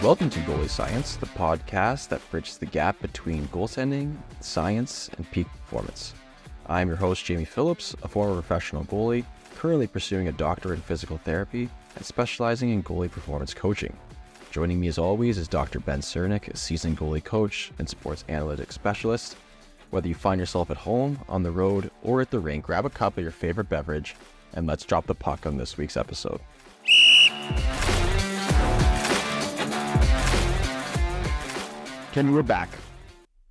Welcome to Goalie Science, the podcast that bridges the gap between goaltending, science, and peak performance. I'm your host, Jamie Phillips, a former professional goalie, currently pursuing a doctorate in physical therapy and specializing in goalie performance coaching. Joining me as always is Dr. Ben Cernick, a seasoned goalie coach and sports analytics specialist. Whether you find yourself at home, on the road, or at the rink, grab a cup of your favorite beverage and let's drop the puck on this week's episode. Ken, we're back.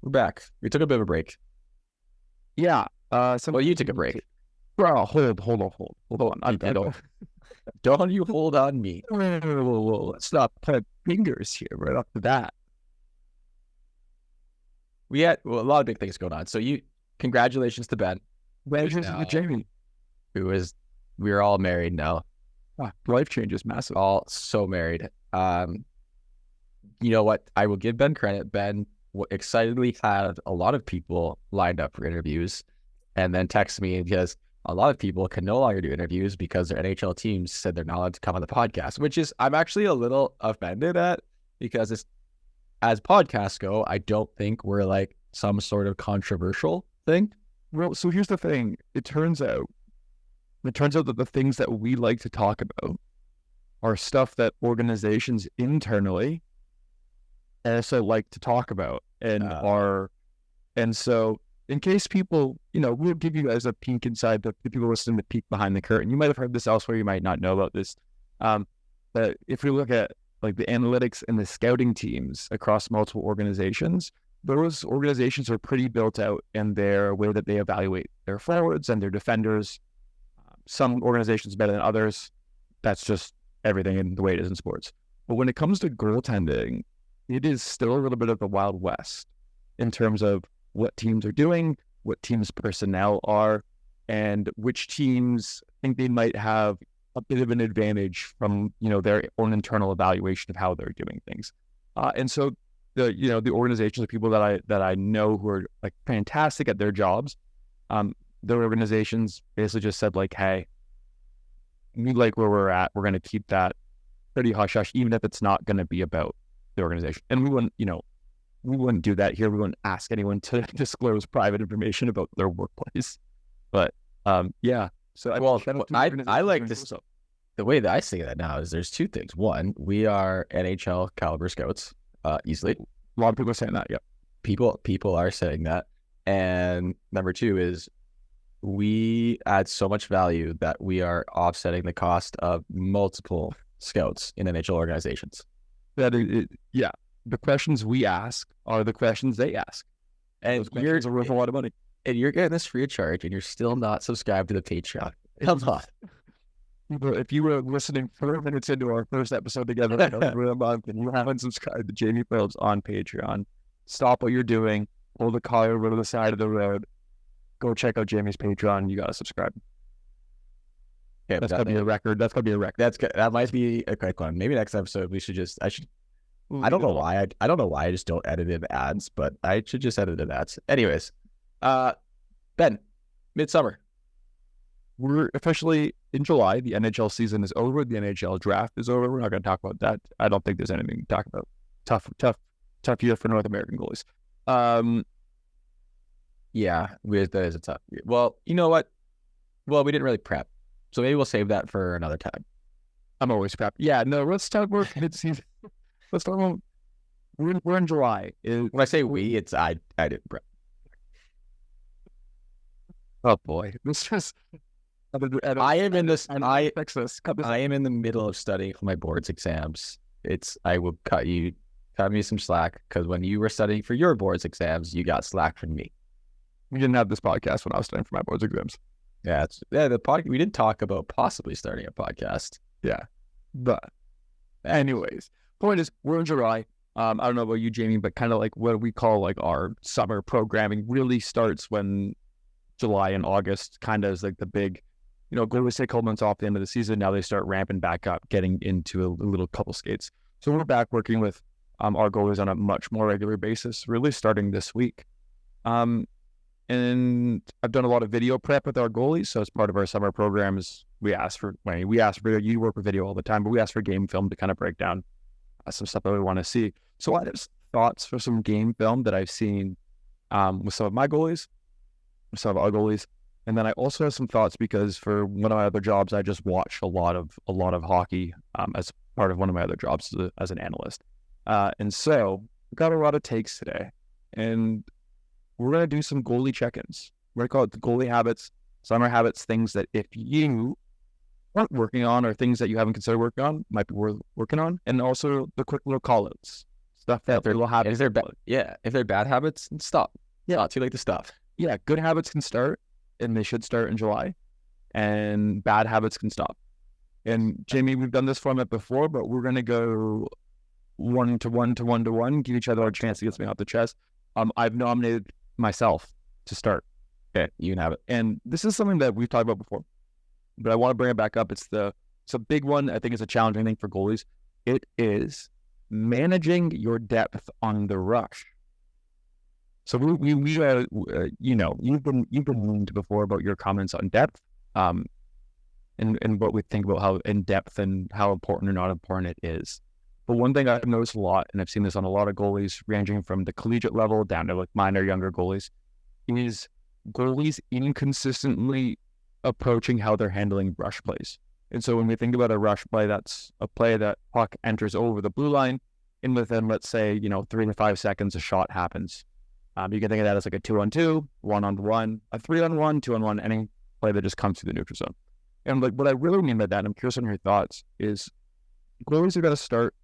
We're back. We took a bit of a break. Yeah. Well, you took a break. Bro, hold on. Don't you hold on me. Whoa. Let's not put fingers here right off the bat. We had a lot of big things going on. So congratulations to Ben. Congratulations to Jamie. We are all married now. Life changes massive. All so married. You know what? I will give Ben credit. Ben excitedly had a lot of people lined up for interviews and then texted me because a lot of people can no longer do interviews because their NHL teams said they're not allowed to come on the podcast, which is I'm actually a little offended at because as podcasts go, I don't think we're like some sort of controversial thing. Well, so here's the thing. It turns out that the things that we like to talk about are stuff that organizations internally also like to talk about and so in case people, we'll give you guys a peek inside the people listening, the peek behind the curtain. You might have heard this elsewhere. You might not know about this. But if we look at like the analytics and the scouting teams across multiple organizations, those organizations are pretty built out in their way that they evaluate their forwards and their defenders. Some organizations better than others. That's just everything in the way it is in sports. But when it comes to goaltending, it is still a little bit of the Wild West in terms of what teams are doing, what teams' personnel are, and which teams think they might have a bit of an advantage from, their own internal evaluation of how they're doing things. And so the organizations, the people that I know who are like fantastic at their jobs, their organizations basically just said like, hey, we like where we're at. We're going to keep that pretty hush-hush, even if it's not going to be about the organization. And we wouldn't do that here. We wouldn't ask anyone to disclose private information about their workplace. But yeah. So I like this. The way that I say that now is there's two things. One, we are NHL caliber scouts, easily. A lot of people are saying that. Yeah. People are saying that. And number two is we add so much value that we are offsetting the cost of multiple scouts in NHL organizations. Yeah. The questions we ask are the questions they ask. And you're worth a lot of money. And you're getting this free of charge and you're still not subscribed to the Patreon. Come on. If you were listening 4 minutes into our first episode together for a month and you haven't subscribed to Jamie Phillips on Patreon, stop what you're doing, pull the car over to the side of the road, go check out Jamie's Patreon. You got to subscribe. Okay, that's gotta be a record. That's gotta be a record. That might be a quick one. Maybe next episode I don't know why I just don't edit in ads, but I should just edit in ads. Anyways, Ben, midsummer. We're officially in July. The NHL season is over. The NHL draft is over. We're not going to talk about that. I don't think there's anything to talk about. Tough year for North American goalies. Yeah, that is a tough year. Well, you know what? Well, we didn't really prep, so maybe we'll save that for another time. I'm always prepped. Yeah, no, let's talk about mid-season. Let's talk about. We're in July. When I say we, it's I didn't prep. Oh boy, this just. I am in the middle of studying for my boards exams. I will cut me some slack because when you were studying for your boards exams, you got slack from me. We didn't have this podcast when I was studying for my boards exams. Yeah, we did talk about possibly starting a podcast. Yeah, but anyways, point is we're in July. I don't know about you, Jamie, but kind of like what we call like our summer programming really starts when July and August kind of is like the big, goalies take a couple months off the end of the season. Now they start ramping back up, getting into a little couple skates. So we're back working with our goalies on a much more regular basis, really starting this week. And I've done a lot of video prep with our goalies. So as part of our summer programs, you work with video all the time, but we ask for game film to kind of break down some stuff that we want to see. So I have some thoughts for some game film that I've seen with some of my goalies, with some of our goalies, and then I also have some thoughts because for one of my other jobs, I just watch a lot of hockey as part of one of my other jobs as an analyst, and so we got a lot of takes today, and we're gonna do some goalie check-ins. We're gonna call it the goalie habits, summer habits, things that if you aren't working on or things that you haven't considered working on might be worth working on, and also the quick little call-outs, stuff that little habits. If they're bad habits, stop. Yeah, not too late to stop. Yeah, good habits can start, and they should start in July, and bad habits can stop. And Jamie, we've done this format before, but we're gonna go one to one, give each other a chance to get something off the chest. I've nominated myself to start. Okay, you can have it. And this is something that we've talked about before, but I want to bring it back up. It's a big one. I think it's a challenging thing for goalies. It is managing your depth on the rush. So we you know, you've been memed before about your comments on depth, and what we think about how in depth and how important or not important it is. But one thing I've noticed a lot, and I've seen this on a lot of goalies, ranging from the collegiate level down to like minor younger goalies, is goalies inconsistently approaching how they're handling rush plays. And so when we think about a rush play, that's a play that puck enters over the blue line, and within, let's say, 3 to 5 seconds, a shot happens. You can think of that as like a 2-on-2, 1-on-1, a 3-on-1, 2-on-1, any play that just comes through the neutral zone. And like what I really mean by that, and I'm curious on your thoughts, is goalies are going to start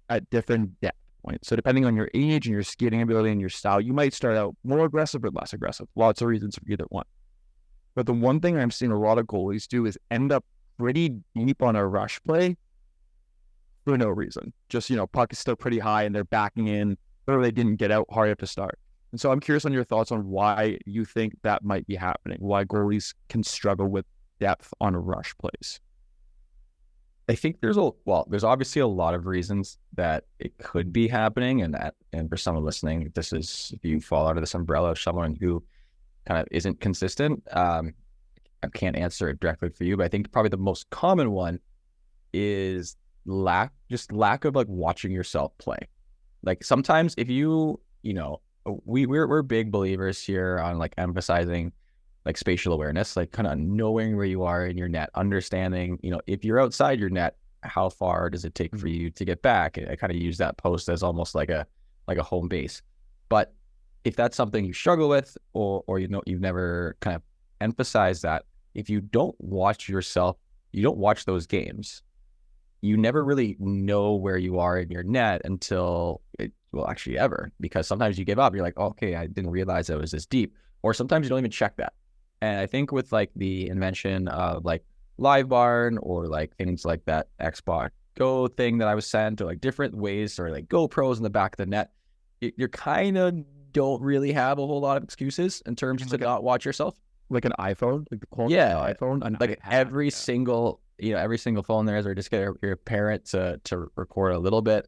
at different depth points. So depending on your age and your skating ability and your style, you might start out more aggressive or less aggressive. Lots of reasons for either one. But the one thing I'm seeing a lot of goalies do is end up pretty deep on a rush play for no reason. Just, puck is still pretty high and they're backing in, or they didn't get out hard enough to start. And so I'm curious on your thoughts on why you think that might be happening, why goalies can struggle with depth on rush plays. I think there's obviously a lot of reasons that it could be happening, and for someone listening, if you fall out of this umbrella of someone who kind of isn't consistent, I can't answer it directly for you, but I think probably the most common one is lack of like watching yourself play. Like sometimes if we're big believers here on like emphasizing like spatial awareness, like kind of knowing where you are in your net, understanding, if you're outside your net, how far does it take for you to get back? I kind of use that post as almost like a home base. But if that's something you struggle with, or you've never kind of emphasized that, if you don't watch yourself, you don't watch those games, you never really know where you are in your net until actually ever, because sometimes you give up. You're like, oh, okay, I didn't realize it was this deep. Or sometimes you don't even check that. And I think with like the invention of like Live Barn or like things like that Xbox Go thing that I was sent, or like different ways, or like GoPros in the back of the net, you're kind of don't really have a whole lot of excuses in terms of not watch yourself. Like an iPhone, like the quality of an iPhone, and like every single phone there is, or just get your parent to record a little bit.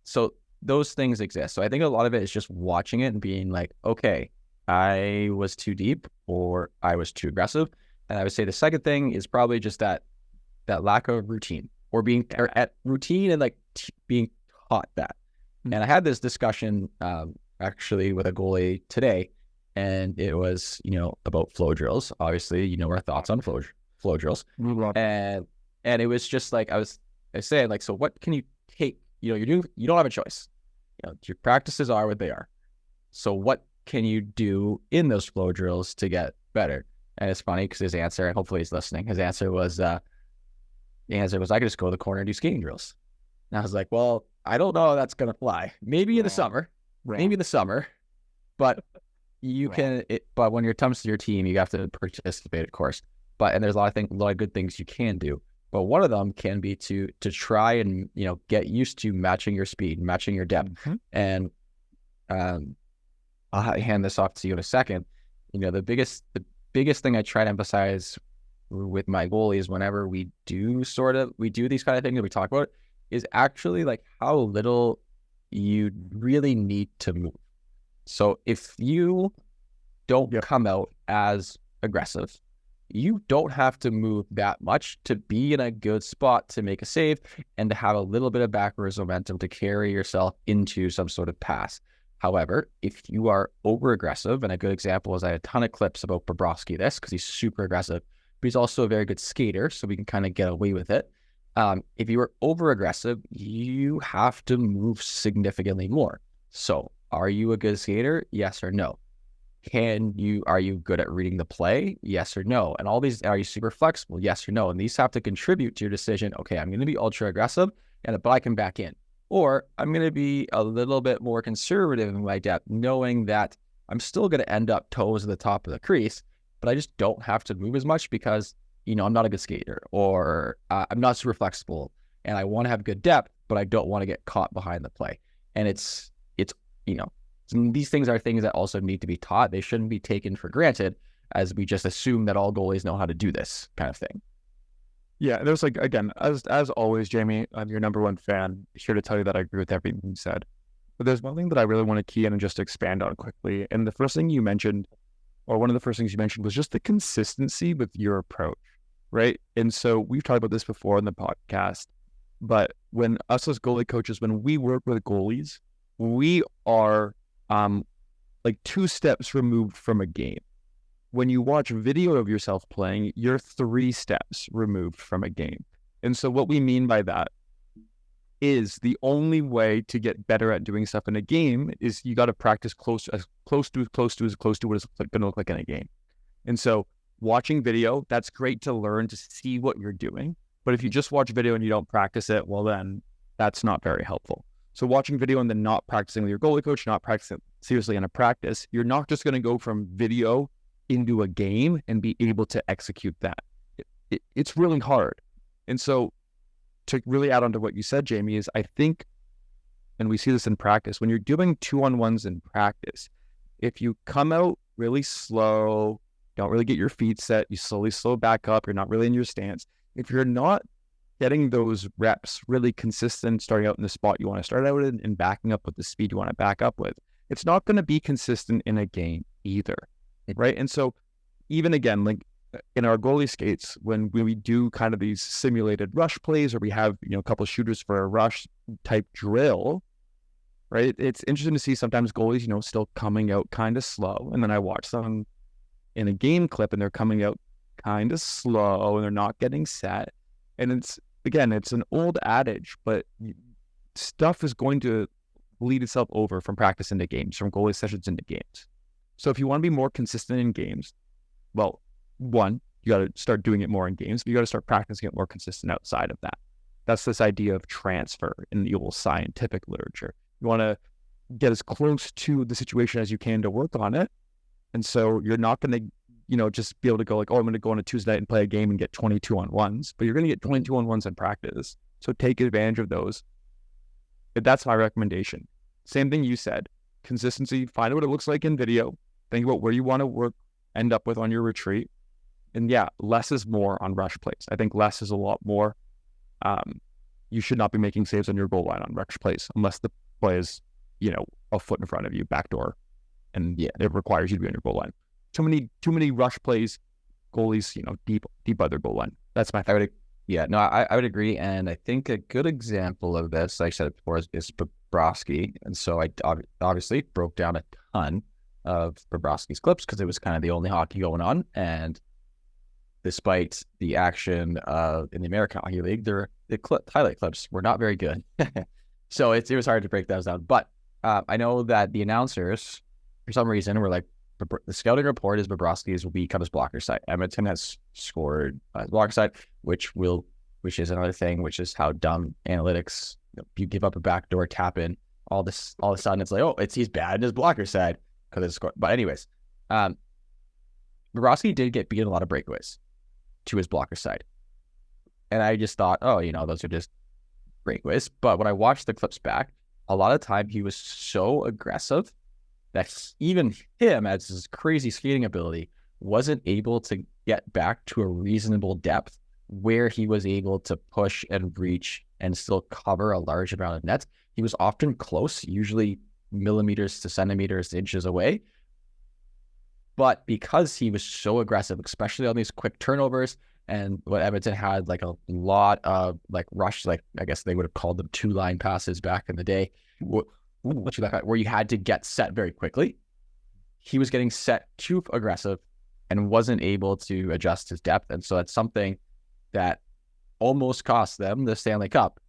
So those things exist. So I think a lot of it is just watching it and being like, okay, I was too deep or I was too aggressive. And I would say the second thing is probably just that lack of routine, or being at routine and like being taught that. Mm-hmm. And I had this discussion actually with a goalie today, and it was, about flow drills. Obviously, our thoughts on flow drills. And it was just like, I was saying, like, so what can you take? You don't have a choice. Your practices are what they are. So what can you do in those flow drills to get better? And it's funny because his answer, and hopefully he's listening, his answer was, I could just go to the corner and do skating drills. And I was like, well, I don't know how that's going to fly. Maybe in the summer, but you can, but when it comes to your team, you have to participate, of course. And there's a lot of good things you can do. But one of them can be to try and, get used to matching your speed, matching your depth. Mm-hmm. And I'll hand this off to you in a second. The biggest thing I try to emphasize with my goalies whenever we do these kind of things that we talk about is actually like how little you really need to move. So if you don't come out as aggressive, you don't have to move that much to be in a good spot to make a save and to have a little bit of backwards momentum to carry yourself into some sort of pass. However, if you are over aggressive, and a good example is I had a ton of clips about Bobrovsky this because he's super aggressive, but he's also a very good skater, so we can kind of get away with it. If you are over aggressive, you have to move significantly more. So are you a good skater? Yes or no? Are you good at reading the play? Yes or no? And all these, are you super flexible? Yes or no? And these have to contribute to your decision. Okay, I'm going to be ultra aggressive, but I can back in. Or I'm going to be a little bit more conservative in my depth, knowing that I'm still going to end up toes at the top of the crease, but I just don't have to move as much because, I'm not a good skater, or I'm not super flexible, and I want to have good depth, but I don't want to get caught behind the play. And it's these things are things that also need to be taught. They shouldn't be taken for granted as we just assume that all goalies know how to do this kind of thing. Yeah, there's again, as always, Jamie, I'm your number one fan, here to tell you that I agree with everything you said. But there's one thing that I really want to key in and just expand on quickly. And the first thing you mentioned, or one of the first things you mentioned, was just the consistency with your approach, right? And so we've talked about this before in the podcast, but when us as goalie coaches, when we work with goalies, we are like 2 steps removed from a game. When you watch video of yourself playing, you're 3 steps removed from a game. And so what we mean by that is the only way to get better at doing stuff in a game is you got to practice close to what it's going to look like in a game. And so watching video, that's great to learn, to see what you're doing. But if you just watch video and you don't practice it, well, then that's not very helpful. So watching video and then not practicing with your goalie coach, not practicing seriously in a practice, you're not just going to go from video into a game and be able to execute that. It's really hard. And so to really add on to what you said, Jamie, is I think, and we see this in practice, when you're doing 2-on-1s in practice, if you come out really slow, don't really get your feet set, you slowly slow back up, you're not really in your stance. If you're not getting those reps really consistent, starting out in the spot you want to start out in and backing up with the speed you want to back up with, it's not going to be consistent in a game either, right? And so even again, like in our goalie skates, when we do kind of these simulated rush plays, or we have, a couple of shooters for a rush type drill, right? It's interesting to see sometimes goalies, still coming out kind of slow. And then I watch them in a game clip and they're coming out kind of slow and they're not getting set. And it's an old adage, but stuff is going to bleed itself over from practice into games, from goalie sessions into games. So if you want to be more consistent in games, well, one, you got to start doing it more in games, but you got to start practicing it more consistent outside of that. That's this idea of transfer in the old scientific literature. You want to get as close to the situation as you can to work on it. And so you're not going to, just be able to go like, oh, I'm going to go on a Tuesday night and play a game and get 22-on-1s, but you're going to get 22-on-1s in practice. So take advantage of those. But that's my recommendation. Same thing you said, consistency, find out what it looks like in video, think about where you want to end up with on your retreat. And yeah, less is more on rush plays. I think less is a lot more. You should not be making saves on your goal line on rush plays unless the play is, a foot in front of you, backdoor, and it requires you to be on your goal line. Too many rush plays, goalies, deep by their goal line. That's my favorite. I would agree. And I think a good example of this, like I said before, is Bobrovsky. And so I obviously broke down a ton of Bobrovsky's clips because it was kind of the only hockey going on. And despite the action in the American Hockey League, the highlight clips were not very good. So it was hard to break those down. But I know that the announcers, for some reason, were like, the scouting report is Bobrovsky's will become his blocker side. Edmonton has scored his blocker side, which is another thing, which is how dumb analytics. You give up a backdoor tap in, all of a sudden it's like, he's bad in his blocker side because it's scored. But anyways, Bobrovsky did get beat a lot of breakaways to his blocker side, and I just thought, those are just breakaways. But when I watched the clips back, a lot of time he was so aggressive that even him, as his crazy skating ability, wasn't able to get back to a reasonable depth where he was able to push and reach and still cover a large amount of nets. He was often close, usually millimeters to centimeters to inches away. But because he was so aggressive, especially on these quick turnovers, and what Edmonton had like a lot of like rush, like I guess they would have called them 2-line passes back in the day, where you had to get set very quickly. He was getting set too aggressive and wasn't able to adjust his depth. And so that's something that almost cost them the Stanley Cup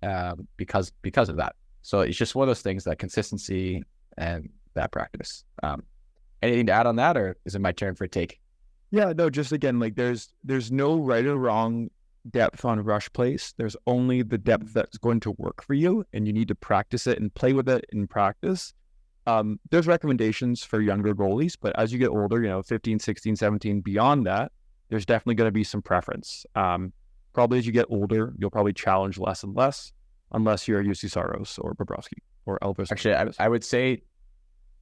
because of that. So it's just one of those things, that consistency and that practice. Anything to add on that, or is it my turn for a take? Yeah, no, just again, like there's no right or wrong depth on rush plays. There's only the depth that's going to work for you, and you need to practice it and play with it in practice. There's recommendations for younger goalies, but as you get older, 15, 16, 17, beyond that, there's definitely going to be some preference. Probably as you get older, you'll probably challenge less and less, unless you're UC Saros or Bobrovsky or Elvis. Actually, I would say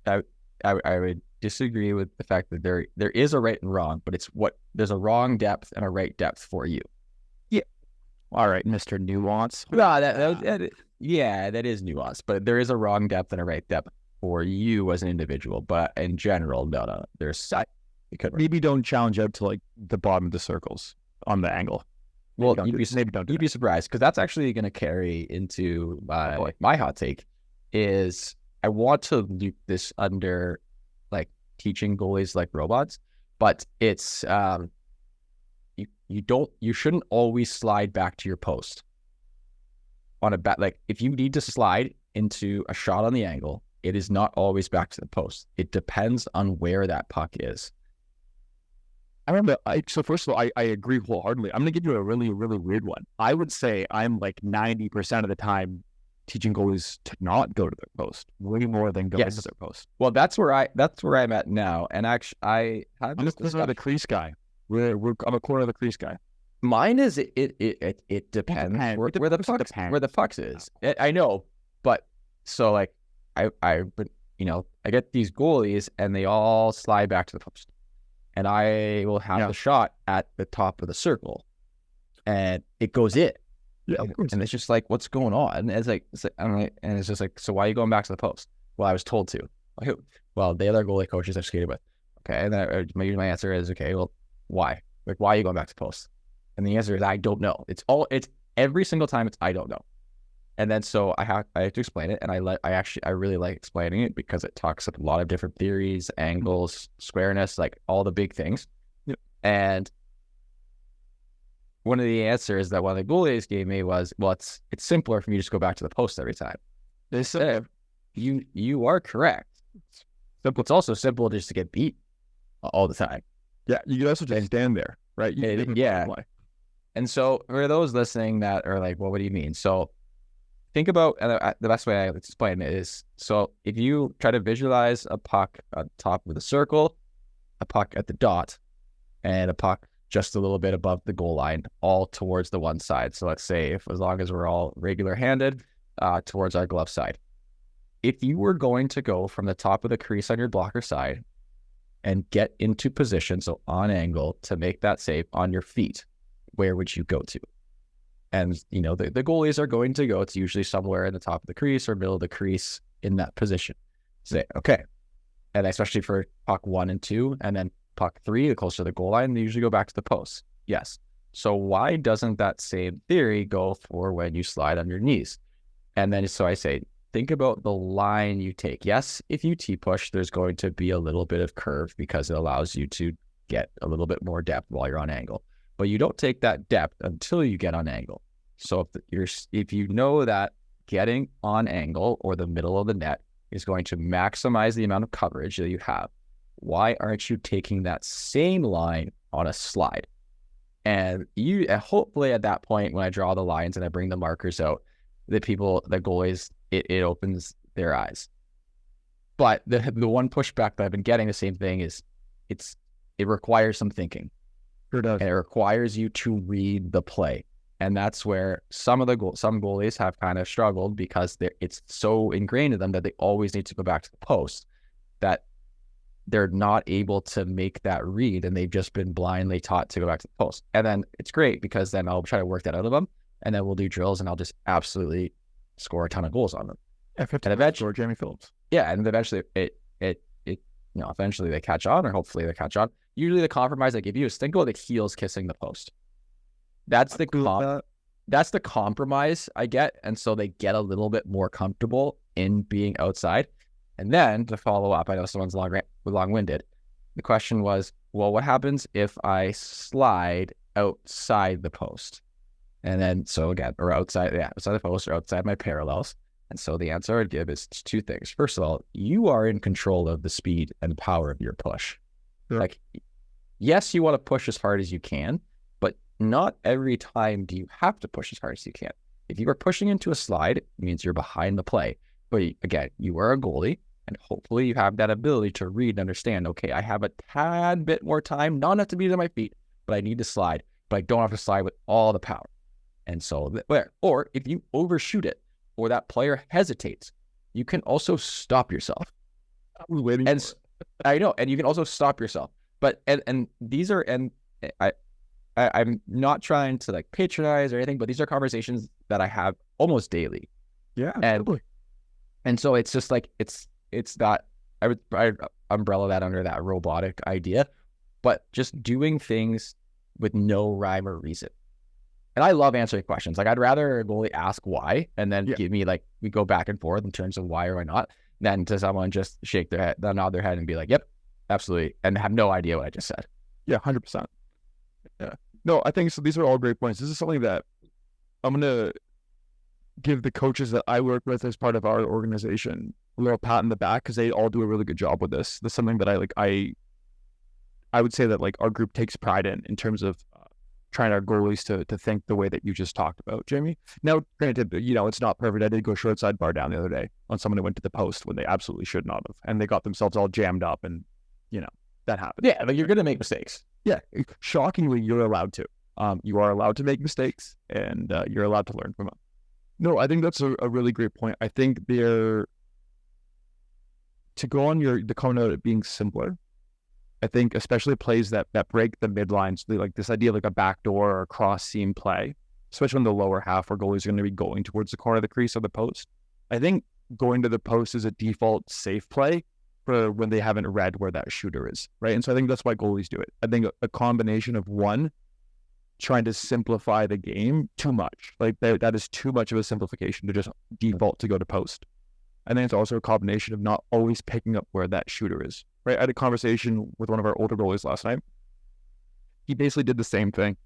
I would disagree with the fact that there is a right and wrong, but there's a wrong depth and a right depth for you. Yeah. All right, Mr. Nuance. No, that is nuance, but there is a wrong depth and a right depth for you as an individual. But in general, no, there's maybe don't challenge out to like the bottom of the circles on the angle. Well, you'd be surprised, because that's actually going to carry into my hot take. Is I want to loop this under like teaching goalies like robots, but it's you shouldn't always slide back to your post on a bat. Like if you need to slide into a shot on the angle, it is not always back to the post. It depends on where that puck is. So first of all, I agree wholeheartedly. I'm going to give you a really, really weird one. I would say I'm like 90% of the time teaching goalies to not go to their post way more than go into their post. Well, that's where I'm at now. And actually, I'm the crease guy. I'm a corner of the crease guy. Mine is it depends where the pucks is. I know, but so like I get these goalies and they all slide back to the post. And I will have the shot at the top of the circle, and it goes in. Yeah, of course. And it's just like, what's going on? And it's like, and it's just like, so why are you going back to the post? Well, I was told to. Well, the other goalie coaches I've skated with. Okay, and then my answer is, okay, well, why? Like, why are you going back to the post? And the answer is, I don't know. It's every single time it's I don't know. And then so I have to explain it, and I really like explaining it because it talks about a lot of different theories, angles, squareness, like all the big things. Yep. And one of the answers that one of the goalies gave me was, well, it's simpler for me to just go back to the post every time. You are correct. It's also simple just to get beat all the time. Yeah, you can also just stand there, right? And so for those listening that are like, well, what do you mean? So think about, the best way I explain it is, so if you try to visualize a puck on top of the circle, a puck at the dot, and a puck just a little bit above the goal line, all towards the one side. So let's say as long as we're all regular handed, towards our glove side. If you were going to go from the top of the crease on your blocker side and get into position, so on angle, to make that save on your feet, where would you go to? And, the goalies are going to go, it's usually somewhere in the top of the crease or middle of the crease in that position. Say, okay. And especially for puck 1 and 2, and then puck 3, the closer to the goal line, they usually go back to the post. Yes. So why doesn't that same theory go for when you slide on your knees? And then, so I say, think about the line you take. Yes, if you T-push, there's going to be a little bit of curve because it allows you to get a little bit more depth while you're on angle. But you don't take that depth until you get on angle. So if you know that getting on angle or the middle of the net is going to maximize the amount of coverage that you have, why aren't you taking that same line on a slide? And hopefully at that point, when I draw the lines and I bring the markers out, the goalies, it opens their eyes. But the one pushback that I've been getting, the same thing, is it requires some thinking. Sure does. And it requires you to read the play. And that's where some goalies have kind of struggled because it's so ingrained in them that they always need to go back to the post that they're not able to make that read, and they've just been blindly taught to go back to the post. And then it's great because then I'll try to work that out of them, and then we'll do drills and I'll just absolutely score a ton of goals on them. And eventually, Jamie Phillips. Yeah, and eventually it eventually they catch on, or hopefully they catch on. Usually the compromise I give you is think about the heels kissing the post. That's the compromise I get. And so they get a little bit more comfortable in being outside. And then to follow up, I know someone's long-winded. The question was, well, what happens if I slide outside the post? And then, so again, or outside the post or outside my parallels. And so the answer I'd give is two things. First of all, you are in control of the speed and power of your push. Sure. Like, yes, you want to push as hard as you can, but not every time do you have to push as hard as you can. If you are pushing into a slide, it means you're behind the play. But again, you are a goalie, and hopefully you have that ability to read and understand, okay, I have a tad bit more time, not enough to be to my feet, but I need to slide, but I don't have to slide with all the power. And so, or if you overshoot it, or that player hesitates, you can also stop yourself. I know, and you can also stop yourself. But, and these are, and I'm not trying to like patronize or anything, but these are conversations that I have almost daily. Yeah, totally. And so it's just like, it's not, I would umbrella that under that robotic idea, but just doing things with no rhyme or reason. And I love answering questions. Like, I'd rather a goalie ask why and then give me, like, we go back and forth in terms of why or why not, than to someone just shake their head, nod their head and be like, yep, absolutely, and have no idea what I just said. Yeah, 100%. Yeah. No, I think so. These are all great points. This is something that I'm going to give the coaches that I work with as part of our organization a little pat in the back, because they all do a really good job with this. This is something that I would say that like our group takes pride in terms of trying our goalies to think the way that you just talked about, Jamie. Now, granted, it's not perfect. I did go short side bar down the other day on someone who went to the post when they absolutely should not have, and they got themselves all jammed up, and that happens. Yeah, but you're going to make mistakes. Yeah, shockingly, you're allowed to. You are allowed to make mistakes, and you're allowed to learn from them. No, I think that's a really great point. I think to go on the comment of being simpler. I think especially plays that break the midlines, like this idea of like a backdoor or a cross seam play, especially in the lower half where goalies are going to be going towards the corner of the crease or the post. I think going to the post is a default safe play for when they haven't read where that shooter is, right? And so I think that's why goalies do it. I think a combination of one, trying to simplify the game too much. Like that is too much of a simplification to just default to go to post. I think it's also a combination of not always picking up where that shooter is. Right, I had a conversation with one of our older goalies last night. He basically did the same thing,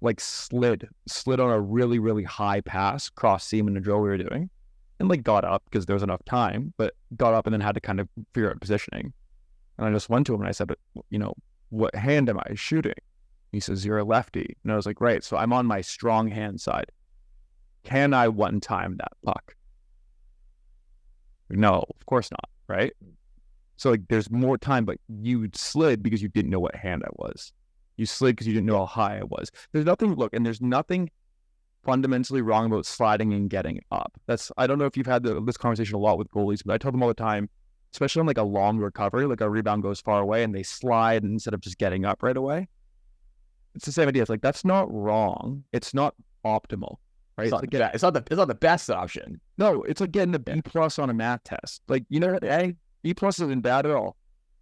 like slid on a really, really high pass, cross seam in the drill we were doing, and like got up because there was enough time, but got up and then had to kind of figure out positioning. And I just went to him and I said, but, what hand am I shooting? He says, you're a lefty. And I was like, right, so I'm on my strong hand side. Can I one time that puck? No, of course not, right? So like there's more time, but you slid because you didn't know what hand I was. You slid because you didn't know how high I was. There's nothing fundamentally wrong about sliding and getting up. I don't know if you've had this conversation a lot with goalies, but I tell them all the time, especially on like a long recovery, like a rebound goes far away and they slide instead of just getting up right away. It's the same idea. It's like, that's not wrong. It's not optimal, right? It's not the best option. No, it's like getting a B+ on a math test. Like, B+ isn't bad at all.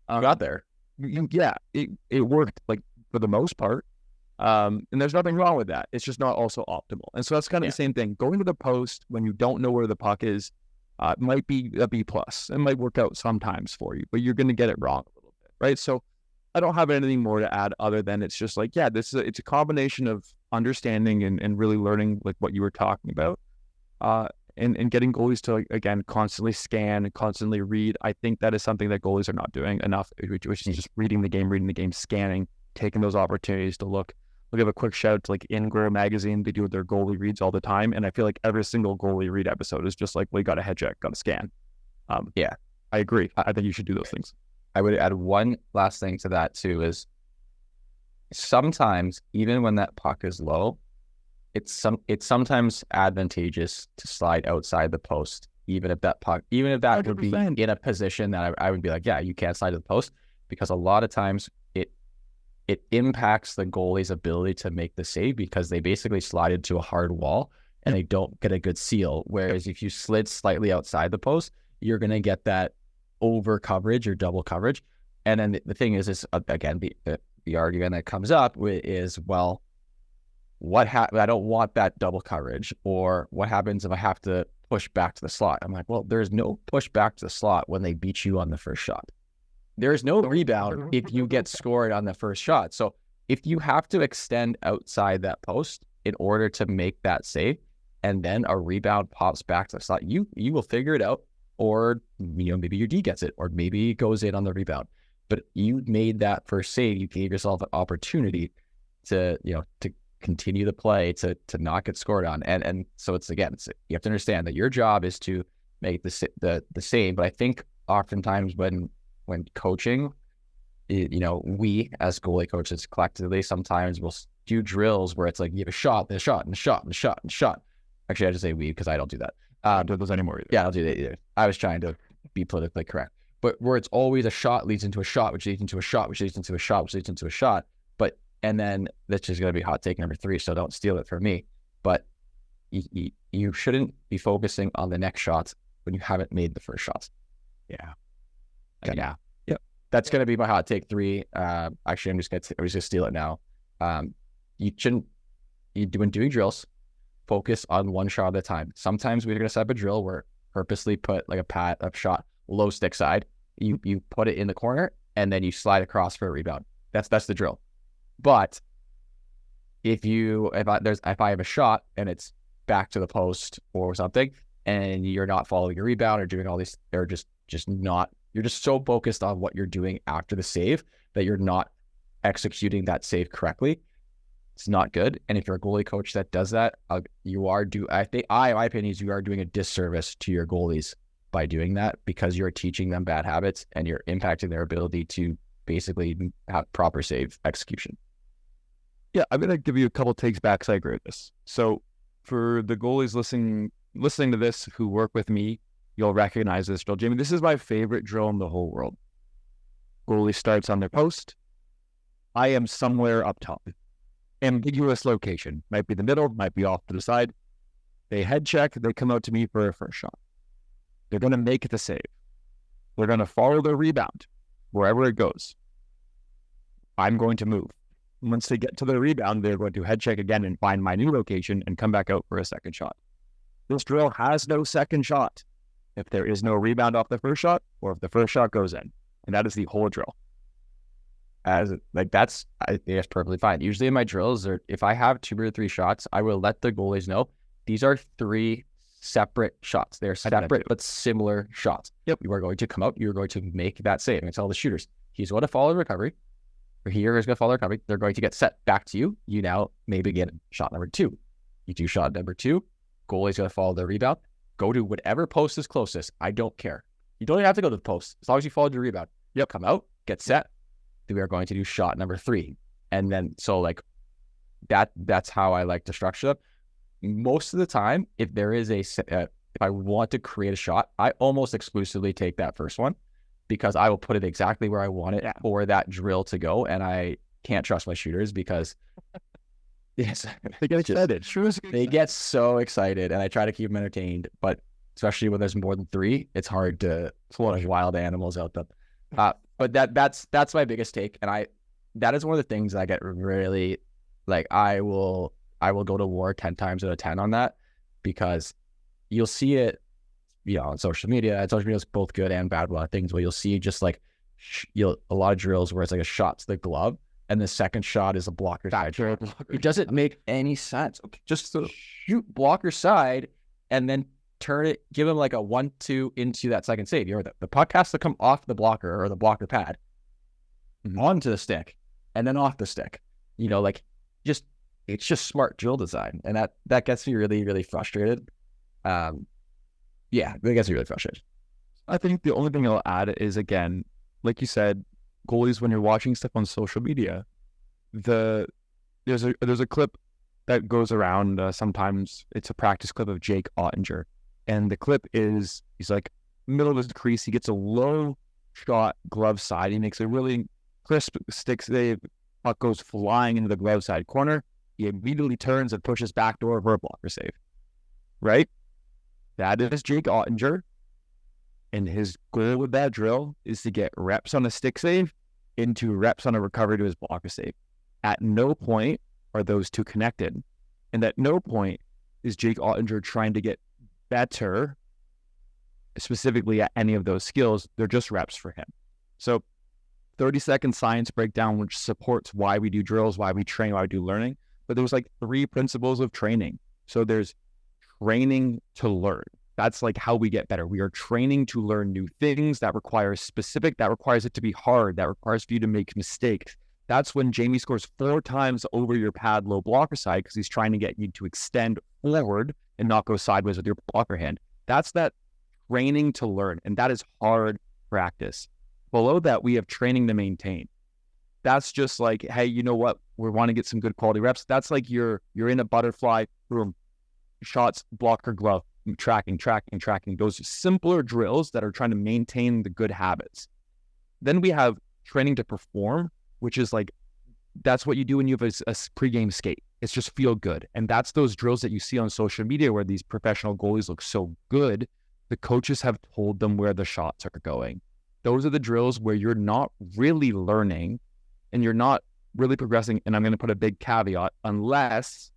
Got there. It worked like for the most part. And there's nothing wrong with that. It's just not also optimal. And so that's kind of the same thing. Going to the post when you don't know where the puck is might be a B+. It might work out sometimes for you, but you're going to get it wrong a little bit, right? So I don't have anything more to add other than it's just like, it's a combination of understanding and really learning like what you were talking about. And getting goalies to, again, constantly scan and constantly read. I think that is something that goalies are not doing enough, which is just reading the game, scanning, taking those opportunities to look. We'll give a quick shout out to like Ingram magazine. They do their goalie reads all the time. And I feel like every single goalie read episode is just like, we got a head check, got a scan. I agree. I think you should do those things. I would add one last thing to that too, is sometimes even when that puck is low, it's sometimes advantageous to slide outside the post, even if that 100%. Would be in a position that I would be like, yeah, you can't slide to the post, because a lot of times it impacts the goalie's ability to make the save because they basically slide into a hard wall and they don't get a good seal. Whereas if you slid slightly outside the post, you're going to get that over coverage or double coverage. And then the thing is again, the argument that comes up is, well, I don't want that double coverage, or what happens if I have to push back to the slot? I'm like, well, there's no push back to the slot when they beat you on the first shot. There is no rebound if you get scored on the first shot. So if you have to extend outside that post in order to make that save, and then a rebound pops back to the slot, you will figure it out, or maybe your D gets it, or maybe it goes in on the rebound. But you made that first save. You gave yourself an opportunity to continue the play, to not get scored on. And so you have to understand that your job is to make the save. But I think oftentimes when coaching, we as goalie coaches collectively sometimes will do drills where it's like you have a shot, and a shot, and a shot, and a shot, and a shot. Actually, I just say we because I don't do that. I don't do those anymore either. Yeah, I don't do that either. I was trying to be politically correct. But where it's always a shot leads into a shot, which leads into a shot, which leads into a shot, which leads into a shot. And then that's just going to be hot take number 3, so don't steal it from me. But you shouldn't be focusing on the next shot when you haven't made the first shot. Yeah. Okay. Yeah. Yep. That's going to be my hot take 3. Actually, I'm just going to steal it now. You shouldn't, when doing drills, focus on one shot at a time. Sometimes we're going to set up a drill where purposely put like a shot low stick side. You put it in the corner and then you slide across for a rebound. That's the drill. But if I have a shot and it's back to the post or something, and you're not following your rebound or doing all these, or just not, you're just so focused on what you're doing after the save that you're not executing that save correctly. It's not good. And if you're a goalie coach that does that, my opinion is you are doing a disservice to your goalies by doing that, because you're teaching them bad habits and you're impacting their ability to basically have proper save execution. Yeah, I'm going to give you a couple takes back because I agree with this. So for the goalies listening to this who work with me, you'll recognize this drill. Jamie, this is my favorite drill in the whole world. Goalie starts on their post. I am somewhere up top. Ambiguous location. Might be the middle, might be off to the side. They head check. They come out to me for a first shot. They're going to make the save. They're going to follow their rebound wherever it goes. I'm going to move. Once they get to the rebound, they're going to head check again and find my new location and come back out for a second shot. This drill has no second shot if there is no rebound off the first shot, or if the first shot goes in. And that is the whole drill. I think that's perfectly fine. Usually in my drills, if I have 2 or 3 shots, I will let the goalies know these are 3 separate shots. They're separate but similar shots. Yep. You are going to come out. You're going to make that save. And tell the shooters, he's going to follow the recovery. Or here is going to follow the recovery. They're going to get set back to you. You now may begin shot number 2. You do shot number 2. Goalie's going to follow the rebound. Go to whatever post is closest. I don't care. You don't even have to go to the post as long as you follow the rebound. Yep. Come out, get set. Then we are going to do shot number 3. And then, so like that's how I like to structure them. Most of the time, if there is if I want to create a shot, I almost exclusively take that first one, because I will put it exactly where I want it for that drill to go. And I can't trust my shooters because yes, they get excited. They get so excited, and I try to keep them entertained. But especially when there's more than 3, it's hard to throw wild animals out them. But that's my biggest take, and that is one of the things I get really like. I will go to war 10 times out of 10 on that, because you'll see it, on social media. And social media is both good and bad. A lot of things where you'll see just like a lot of drills where it's like a shot to the glove, and the second shot is a blocker side. It doesn't make any sense. Okay, just shoot blocker side, and then turn it, give them like a 1-2 into that second save. The puck has to come off the blocker or the blocker pad onto the stick and then off the stick. It's just smart drill design, and that gets me really, really frustrated. That gets me really frustrated. I think the only thing I'll add is, again, like you said, goalies, when you're watching stuff on social media, there's a clip that goes around. Sometimes it's a practice clip of Jake Ottinger. And the clip is, he's like middle of his crease. He gets a low shot glove side. He makes a really crisp stick save. Puck goes flying into the glove side corner. He immediately turns and pushes backdoor for a blocker save. Right? That is Jake Ottinger And his goal with that drill is to get reps on a stick save into reps on a recovery to his blocker save. At no point are those two connected. And at no point is Jake Ottinger trying to get better specifically at any of those skills. They're just reps for him. So 30-second science breakdown, which supports why we do drills, why we train, why we do learning. But there's like 3 principles of training. So there's training to learn. That's like how we get better. We are training to learn new things. That requires specific, that requires it to be hard, that requires for you to make mistakes. That's when Jamie scores 4 times over your pad low blocker side because he's trying to get you to extend forward and not go sideways with your blocker hand. That's that training to learn, and that is hard practice. Below that, we have training to maintain. That's just like, hey, you know what? We want to get some good quality reps. That's like you're in a butterfly room, shots, blocker, glove, tracking. Those simpler drills that are trying to maintain the good habits. Then we have training to perform, which is like, that's what you do when you have a pregame skate. It's just feel good. And that's those drills that you see on social media where these professional goalies look so good. The coaches have told them where the shots are going. Those are the drills where you're not really learning and you're not really progressing. And I'm going to put a big caveat, unless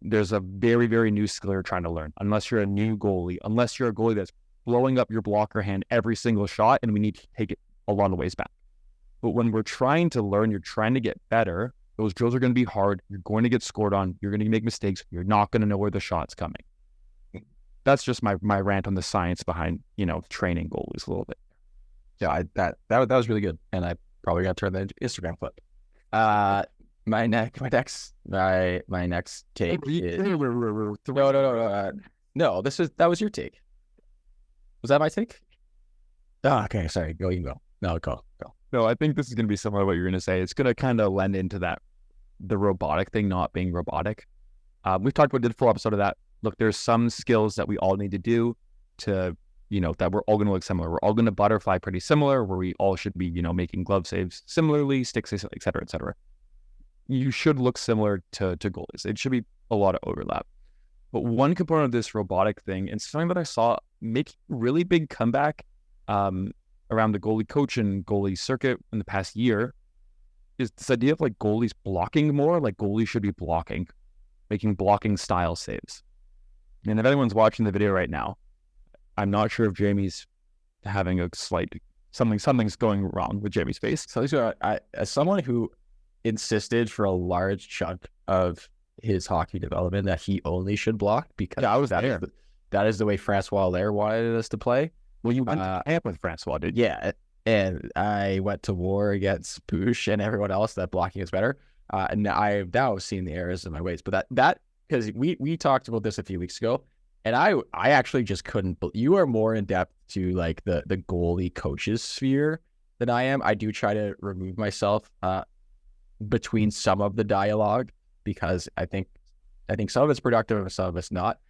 there's a very, very new skill you're trying to learn, unless you're a new goalie, unless you're a goalie that's blowing up your blocker hand every single shot and we need to take it a long ways back. But when we're trying to learn, you're trying to get better, those drills are going to be hard. You're going to get scored on. You're going to make mistakes. You're not going to know where the shot's coming. That's just my rant on the science behind, training goalies a little bit. Yeah, that was really good. And I probably got to turn that into Instagram clip. My next take is no, that was your take. Was that my take? Oh, okay, sorry. Go, you can go. No, go. No, I think this is going to be similar to what you're going to say. It's going to kind of lend into that, the robotic thing not being robotic. We've talked about, did a full episode of that. Look, there's some skills that we all need to do to, that we're all going to look similar. We're all going to butterfly pretty similar, where we all should be, making glove saves similarly, stick saves, et cetera, et cetera. You should look similar to goalies. It should be a lot of overlap. But one component of this robotic thing, and something that I saw make really big comeback around the goalie coach and goalie circuit in the past year, is this idea of like goalies blocking more, like goalies should be blocking, making blocking style saves. And if anyone's watching the video right now, I'm not sure if Jamie's having a slight, something's going wrong with Jamie's face. So as someone who insisted for a large chunk of his hockey development that he only should block because that is the way Francois Allaire wanted us to play. Well, you went to camp with Francois, did you? Yeah, and I went to war against Poosh and everyone else that blocking is better. And I've now seen the errors of my ways. But that because we talked about this a few weeks ago, and I actually just couldn't. You are more in depth to like the goalie coaches sphere than I am. I do try to remove myself between some of the dialogue because I think some of it's productive and some of it's not.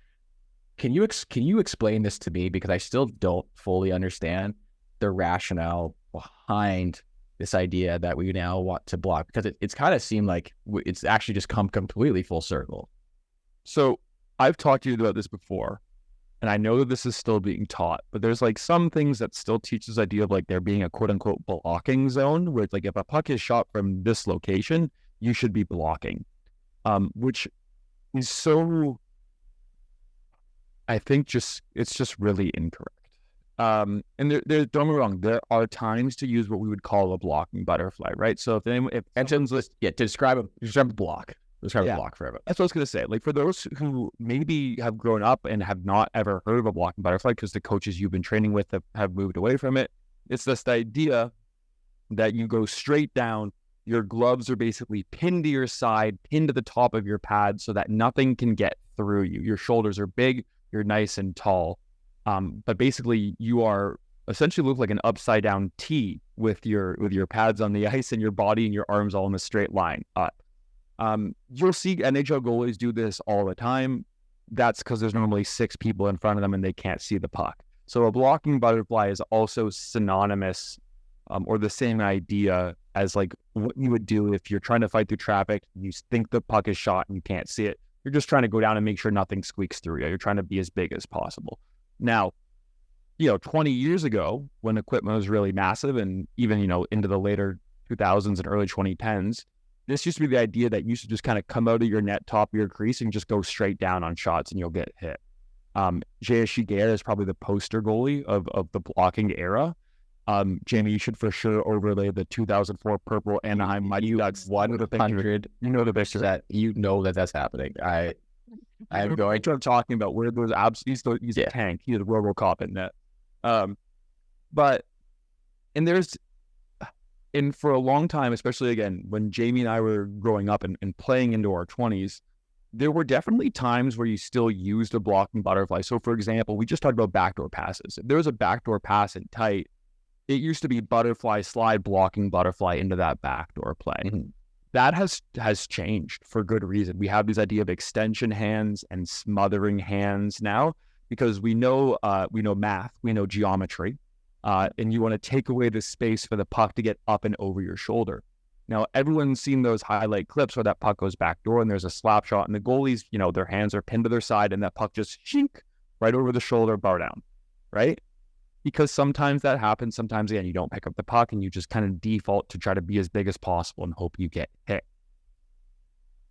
Can you explain this to me, because I still don't fully understand the rationale behind this idea that we now want to block, because it's kind of seemed like it's actually just come completely full circle. So I've talked to you about this before, and I know that this is still being taught, but there's like some things that still teach this idea of like there being a quote unquote blocking zone, where it's like if a puck is shot from this location, you should be blocking, which is so, I think it's just really incorrect. And there, don't get me wrong, there are times to use what we would call a blocking butterfly, right? So if describe a block. Describe a block for everyone. That's what I was going to say. Like for those who maybe have grown up and have not ever heard of a blocking butterfly because the coaches you've been training with have moved away from it, it's this idea that you go straight down, your gloves are basically pinned to your side, pinned to the top of your pad so that nothing can get through you. Your shoulders are big, you're nice and tall. But basically you are essentially look like an upside down T with your pads on the ice and your body and your arms all in a straight line up. You'll see NHL goalies do this all the time. That's because there's normally 6 people in front of them and they can't see the puck. So a blocking butterfly is also synonymous or the same idea as like what you would do if you're trying to fight through traffic, you think the puck is shot and you can't see it. You're just trying to go down and make sure nothing squeaks through you. You're trying to be as big as possible. Now, 20 years ago when equipment was really massive, and even, into the later 2000s and early 2010s, this used to be the idea that you should just kind of come out of your net, top of your crease, and just go straight down on shots and you'll get hit. J.S. Shigeru is probably the poster goalie of the blocking era. Jamie, you should for sure overlay the 2004 purple Anaheim Mighty Ducks. 100. The picture that that's happening. I'm going to. I'm talking about where those he's a tank. He's a RoboCop in net. And for a long time, especially again when Jamie and I were growing up and playing into our 20s, there were definitely times where you still used a blocking butterfly. So, for example, we just talked about backdoor passes. If there was a backdoor pass in tight, it used to be butterfly slide, blocking butterfly into that backdoor play. Mm-hmm. That has changed for good reason. We have this idea of extension hands and smothering hands now because we know math, we know geometry, and you want to take away the space for the puck to get up and over your shoulder. Now, everyone's seen those highlight clips where that puck goes backdoor and there's a slap shot and the goalies, their hands are pinned to their side and that puck just shink right over the shoulder, bar down, right? Because sometimes that happens. Sometimes, again, you don't pick up the puck and you just kind of default to try to be as big as possible and hope you get hit.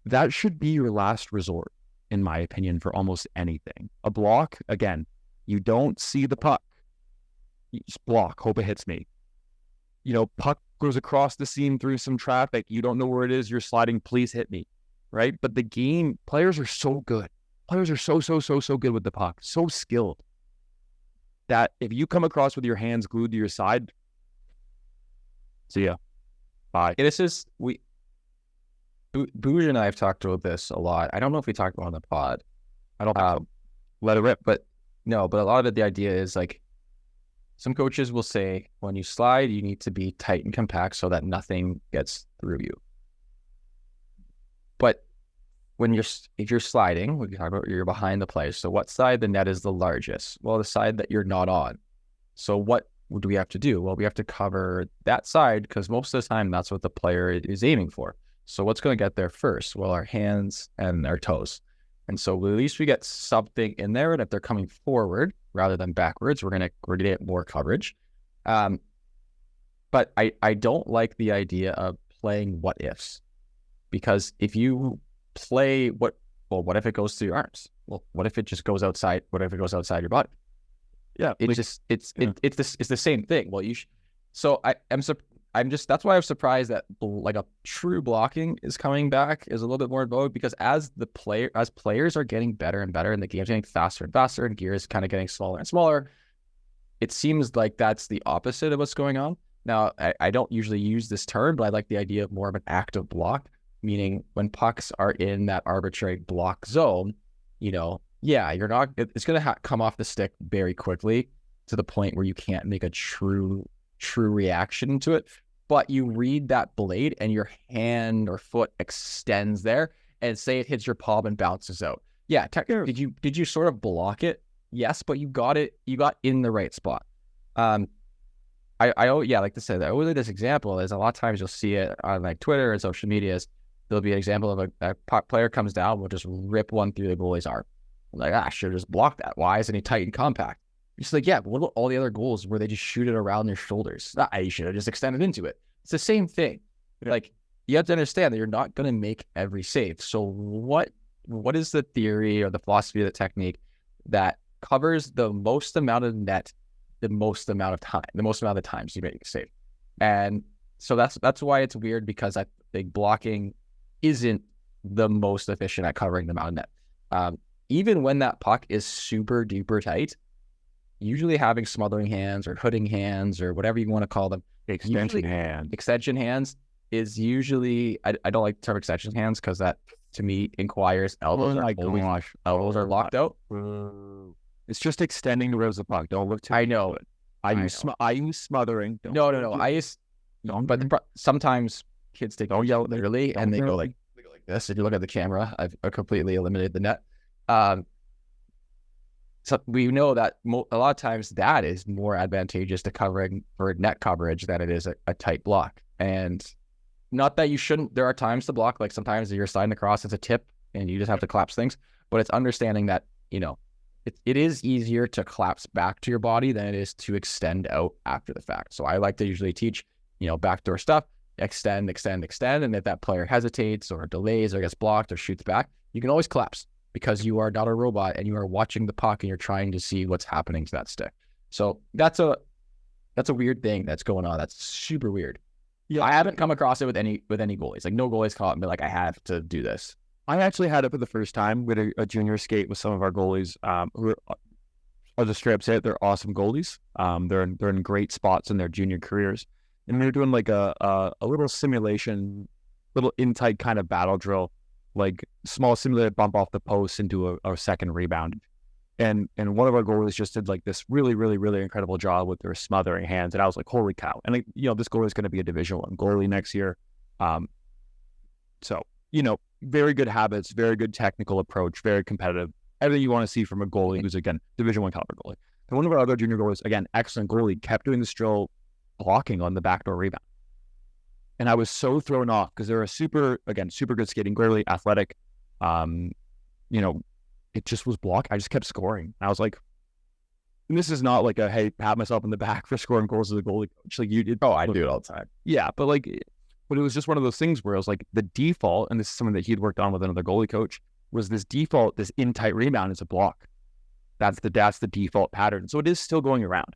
That should be your last resort, in my opinion, for almost anything. A block, again, you don't see the puck. You just block, hope it hits me. Puck goes across the seam through some traffic. You don't know where it is. You're sliding. Please hit me, right? But the game, players are so good. Players are so good with the puck, so skilled, that if you come across with your hands glued to your side, see ya. Bye. This is, Bouge and I have talked about this a lot. I don't know if we talked about it on the pod. I don't think so. Let it rip, but a lot of it, the idea is like, some coaches will say, when you slide, you need to be tight and compact so that nothing gets through you. But if you're sliding, we talk about you're behind the play. So what side the net is the largest? Well, the side that you're not on. So what do we have to do? Well, we have to cover that side because most of the time that's what the player is aiming for. So what's going to get there first? Well, our hands and our toes. And so at least we get something in there. And if they're coming forward rather than backwards, we're gonna get more coverage. But I don't like the idea of playing what ifs, because if you play what if it goes through your arms? Well, what if it just goes outside? What if it goes outside your body? Yeah, it's the same thing. Well, that's why I'm surprised that like a true blocking is coming back is a little bit more in vogue, because as players are getting better and better and the game's getting faster and faster and gear is kind of getting smaller and smaller, it seems like that's the opposite of what's going on. Now, I don't usually use this term, but I like the idea of more of an active block, meaning when pucks are in that arbitrary block zone, you're not, it's going to come off the stick very quickly to the point where you can't make a true reaction to it. But you read that blade and your hand or foot extends there, and say it hits your palm and bounces out. Yeah, technically, did you sort of block it? Yes, but you got in the right spot. Like I said, I always like this example is a lot of times you'll see it on like Twitter and social medias. There'll be an example of a puck player comes down, will just rip one through the goalie's arm. I'm like, I should have just blocked that. Why isn't he tight and compact? It's like, yeah, but what about all the other goals where they just shoot it around their shoulders? You should have just extended into it. It's the same thing. Like, you have to understand that you're not going to make every save. So what is the theory or the philosophy of the technique that covers the most amount of net, the most amount of the times you make a save? And so that's why it's weird, because I think blocking isn't the most efficient at covering the amount of net. Even when that puck is super duper tight, usually having smothering hands or hooding hands or whatever you want to call them, extension hands is usually, I don't like the term extension hands because that to me inquires elbows are locked out. It's just extending towards the puck. Don't look too. I know. I use smothering. Sometimes kids don't yell literally and they go like this. If you look at the camera, I've completely eliminated the net. So we know that a lot of times that is more advantageous to covering for net coverage than it is a tight block. And not that you shouldn't, there are times to block, like sometimes you're sliding across, it's a tip and you just have to collapse things, but it's understanding that, it is easier to collapse back to your body than it is to extend out after the fact. So I like to usually teach, backdoor stuff, extend, and if that player hesitates or delays or gets blocked or shoots back, you can always collapse because you are not a robot and you are watching the puck and you're trying to see what's happening to that stick. So that's a weird thing that's going on. That's super weird. Yeah, I haven't come across it with any goalies. Like no goalies caught me like I have to do this. I actually had it for the first time with a junior skate with some of our goalies who are just straight up say it, they're awesome goalies. They're in great spots in their junior careers. And they're doing like a little simulation, little in-tight kind of battle drill, like small simulated bump off the post into a second rebound. And one of our goalies just did like this really, really, really incredible job with their smothering hands. And I was like, holy cow. And this goalie is going to be a Division I goalie next year. So, very good habits, very good technical approach, very competitive. Everything you want to see from a goalie who's, again, Division I caliber goalie. And one of our other junior goalies, again, excellent goalie, kept doing this drill blocking on the backdoor rebound. And I was so thrown off because they're a super good skating, clearly athletic. It just was blocked. I just kept scoring. I was like, and this is not like a, hey, pat myself in the back for scoring goals as a goalie coach. Like I do it all the time. Yeah, but it was just one of those things where I was like, the default, and this is something that he'd worked on with another goalie coach, was this default, this in tight rebound is a block. That's the default pattern. So it is still going around.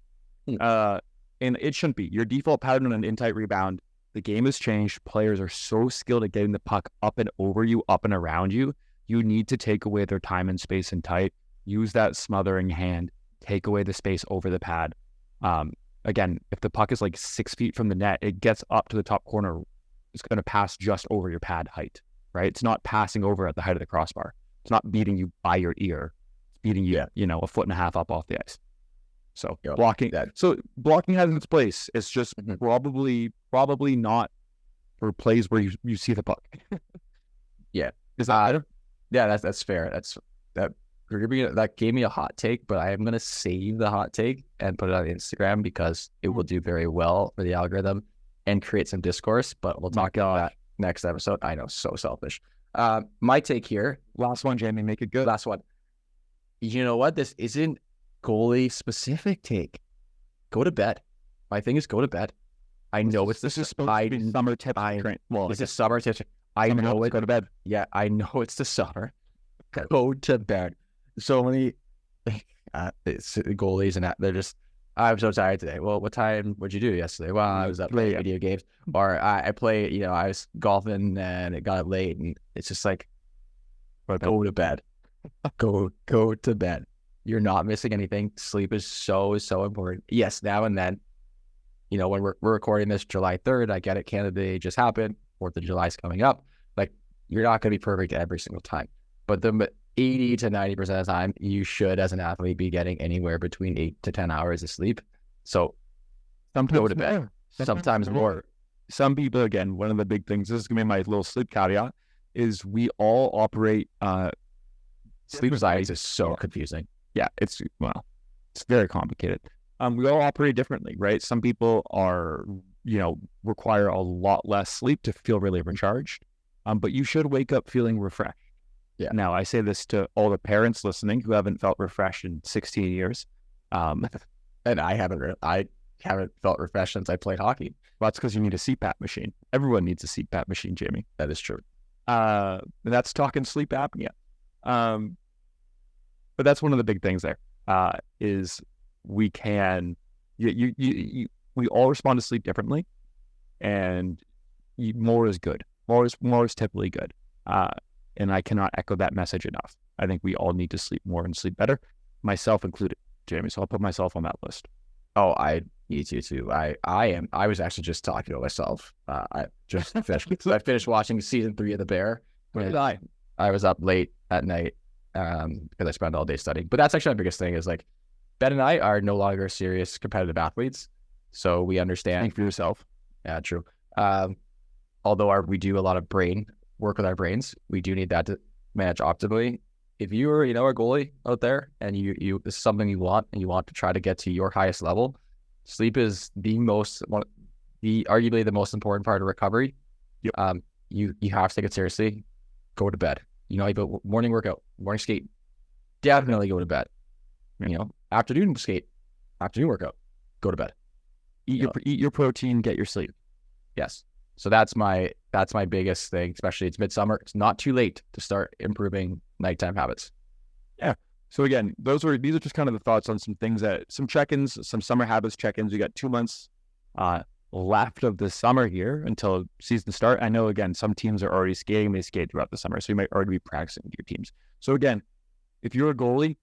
And it shouldn't be. Your default pattern on an in tight rebound, the game has changed. Players are so skilled at getting the puck up and over you, up and around you. You need to take away their time and space and tight. Use that smothering hand. Take away the space over the pad. Again, if the puck is like 6 feet from the net, it gets up to the top corner. It's going to pass just over your pad height, right? It's not passing over at the height of the crossbar. It's not beating you by your ear. It's beating you, a foot and a half up off the ice. So blocking has its place. It's just probably not for plays where you see the puck. Yeah. Is that better? Yeah, that's fair. That gave me a hot take, but I am going to save the hot take and put it on Instagram because it will do very well for the algorithm and create some discourse, but we'll talk about that next episode. I know, so selfish. My take here. Last one, Jamie, make it good. Last one. You know what? This isn't goalie specific take. Go to bed. My thing is go to bed. I know it's this is supposed to be summer tip. It's a summer tip. I know it. Go to bed. Yeah, I know it's the summer. Go to bed. So many goalies and they're just, I'm so tired today. Well, what time? What'd you do yesterday? Well, I was up playing video games, or I play. I was golfing and it got late, and it's just like, go to bed. Go to bed. You're not missing anything. Sleep is so important. Yes, now and then, when we're recording this July 3rd, I get it. Canada Day just happened. 4th of July is coming up. Like, you're not going to be perfect every single time, but the 80 to 90% of the time, you should, as an athlete, be getting anywhere between 8 to 10 hours of sleep. So sometimes go to bed. Sometimes more. Some people, again, one of the big things, this is going to be my little sleep caveat, is we all operate. Sleep anxiety is so confusing. Yeah, it's very complicated. We all operate differently, right? Some people are, require a lot less sleep to feel really recharged. But you should wake up feeling refreshed. Yeah. Now, I say this to all the parents listening who haven't felt refreshed in 16 years. And I haven't felt refreshed since I played hockey. Well, that's because you need a CPAP machine. Everyone needs a CPAP machine, Jamie. That is true. And that's talking sleep apnea. But that's one of the big things there, is we can, we all respond to sleep differently, and more is good. More is typically good. And I cannot echo that message enough. I think we all need to sleep more and sleep better, myself included, Jamie. So I'll put myself on that list. Oh, I need to too. I was actually just talking to myself. I just finished. I finished watching season 3 of The Bear. Where did I? I was up late at night because I spent all day studying. But that's actually my biggest thing is like Ben and I are no longer serious competitive athletes, so we understand. Think for yourself. Yeah, true. Although we do a lot of brain work with our brains, we do need that to manage optimally. If you are, a goalie out there and you this is something you want and you want to try to get to your highest level, sleep is arguably the most important part of recovery. Yep. You have to take it morning workout, morning skate, definitely go to bed. Afternoon skate, afternoon workout, go to bed. Eat your protein, get your sleep. Yes. So that's my biggest thing, especially it's midsummer. It's not too late to start improving nighttime habits. Yeah. So again, these are just kind of the thoughts on some things some check-ins, some summer habits check-ins. We got 2 months left of the summer here until season start. I know, again, some teams are already skating. They skate throughout the summer, so you might already be practicing with your teams. So again, if you're a goalie,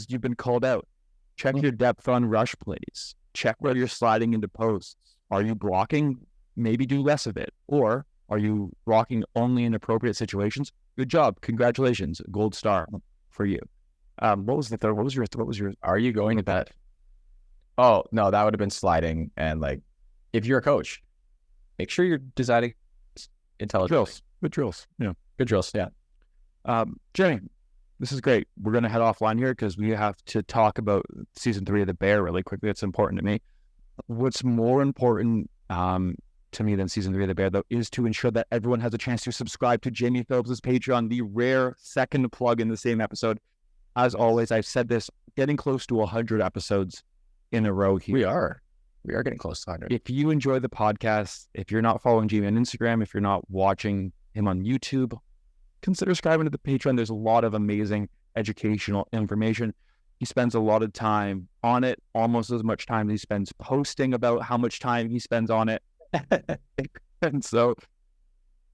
you've been called out. Check your depth on rush plays. Check where you're sliding into posts. Are you blocking? Maybe do less of it. Or are you blocking only in appropriate situations? Good job. Congratulations. Gold star for you. What was the third? What was your? Are you going to bed? Oh, no, that would have been sliding. And if you're a coach, make sure you're designing intelligently. Good drills. Yeah. Good drills. Yeah. Jenny, this is great. We're going to head offline here because we have to talk about season 3 of The Bear really quickly. It's important to me. What's more important to me than season 3 of The Bear, though, is to ensure that everyone has a chance to subscribe to Jamie Phillips' Patreon, the rare second plug in the same episode. As always, I've said this, getting close to 100 episodes in a row here. We are getting close to 100. If you enjoy the podcast, if you're not following Jamie on Instagram, if you're not watching him on YouTube, consider subscribing to the Patreon. There's a lot of amazing educational information. He spends a lot of time on it, almost as much time as he spends posting about how much time he spends on it. And so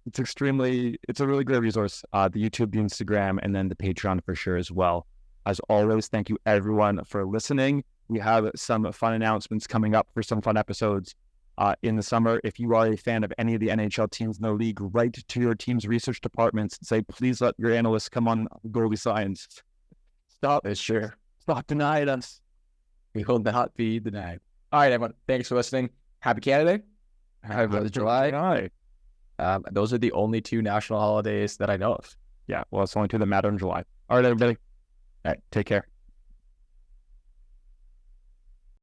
it's a really great resource. The YouTube, the Instagram, and then the Patreon for sure as well. As always, thank you everyone for listening. We have some fun announcements coming up for some fun episodes in the summer. If you are a fan of any of the NHL teams in the league, write to your team's research departments and say, please let your analysts come on Goalie Science. Stop denying us. We will not be denied. All right, everyone. Thanks for listening. Happy Canada Day. Happy 4th of July. Those are the only 2 national holidays that I know of. Yeah, well, it's only 2 that matter in July. All right, everybody. All right, take care.